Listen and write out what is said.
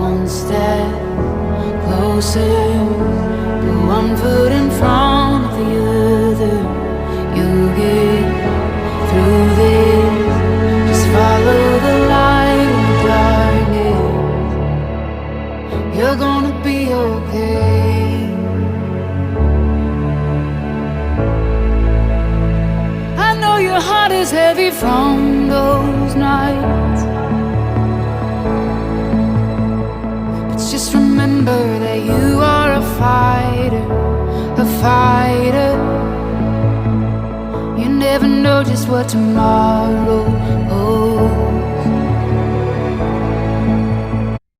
one step closer, put one foot in front of the other. You'll get through this, just follow the light in the darkness. You're gonna be okay. I know your heart is heavy from those nights, but just remember that you are a fighter, a fighter. You never know just what tomorrow holds.